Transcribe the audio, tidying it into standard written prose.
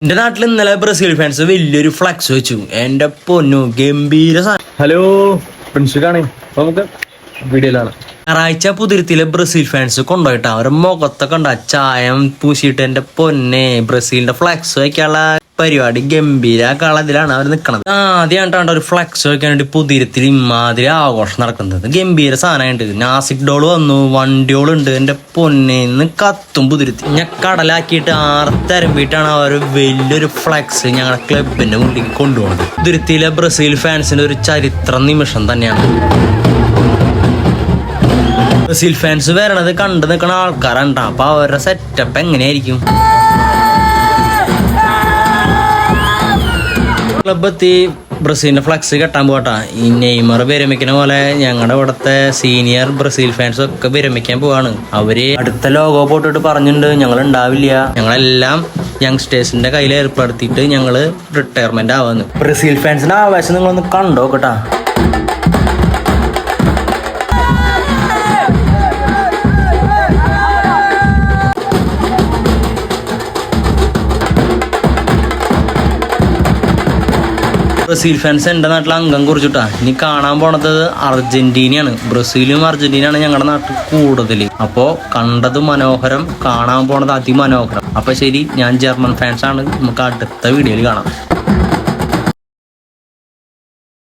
എന്റെ നാട്ടിൽ ഇന്നലെ ബ്രസീൽ ഫാൻസ് വലിയൊരു ഫ്ലക്സ് വെച്ചു. എന്റെ പൊന്നു ഗംഭീര. ഹലോ പ്രിൻസിക്കാണ്. നമുക്ക് വീഡിയോയിലാണ്. ഞായറാഴ്ച പുതിരത്തിലെ ബ്രസീൽ ഫാൻസ് കൊണ്ടുപോയിട്ടാ അവരുടെ മുഖത്തൊക്കെ ഉണ്ടാ ചായം പൂശിയിട്ട് എന്റെ പൊന്നെ ബ്രസീലിന്റെ ഫ്ലക്സ് വയ്ക്കാനുള്ള പരിപാടി ഗംഭീര കളത്തിലാണ് അവർ നിൽക്കുന്നത്. ആദ്യമായിട്ടാണ് ഒരു ഫ്ലക്സ് വയ്ക്കാൻ വേണ്ടി പുതിരത്തിൽ ഇമാതിരി ആഘോഷം നടക്കുന്നത്. ഗംഭീര സാധനമായിട്ട് നാസിക് ഡോള് വന്നു, വണ്ടിയോളുണ്ട്. എന്റെ പൊന്നേന്ന് കത്തും പുതിരത്തി. ഞാൻ കടലാക്കിയിട്ട് ആർത്തരമ്പിട്ടാണ് അവർ വലിയൊരു ഫ്ലക്സ് ഞങ്ങളുടെ ക്ലബിന്റെ മുന്നിലേക്ക് കൊണ്ടുപോകുന്നത്. പുതിരത്തിലെ ബ്രസീൽ ഫാൻസിന്റെ ഒരു ചരിത്ര നിമിഷം തന്നെയാണ്. ബ്രസീൽ ഫാൻസ് വരണത് കണ്ടു നിൽക്കുന്ന ആൾക്കാരുണ്ടാ. അപ്പൊ അവരുടെ സെറ്റപ്പ് എങ്ങനെയായിരിക്കും? ക്ലബ് എത്തി ബ്രസീലിന്റെ ഫ്ലക്സ് കെട്ടാൻ പോകട്ടാ. ഈ നെയ്മർ വിരമിക്കുന്ന പോലെ ഞങ്ങളുടെ ഇവിടുത്തെ സീനിയർ ബ്രസീൽ ഫാൻസ് ഒക്കെ വിരമിക്കാൻ പോവാണ്. അവര് അടുത്ത ലോഗോ പോട്ടിട്ട് പറഞ്ഞിട്ടുണ്ട് ഞങ്ങൾ ഉണ്ടാവില്ല, ഞങ്ങളെല്ലാം യങ്സ്റ്റേഴ്സിന്റെ കയ്യിൽ ഏർപ്പെടുത്തിയിട്ട് ഞങ്ങള് റിട്ടയർമെന്റ് ആവാന്ന്. ബ്രസീൽ ഫാൻസിന്റെ ആവേശം നിങ്ങളൊന്ന് കണ്ടോ കേട്ടാ. ബ്രസീൽ ഫാൻസ് എൻ്റെ നാട്ടിൽ അംഗം കുറിച്ചിട്ടാ. ഇനി കാണാൻ പോണത് അർജന്റീനയാണ്. ബ്രസീലും അർജന്റീനയാണ് ഞങ്ങളുടെ നാട്ടിൽ കൂടുതൽ. അപ്പോൾ കണ്ടത് മനോഹരം, കാണാൻ പോണത് അതിമനോഹരം. അപ്പോൾ ശരി, ഞാൻ ജർമ്മൻ ഫാൻസാണ്. നമുക്ക് അടുത്ത വീഡിയോയിൽ കാണാം.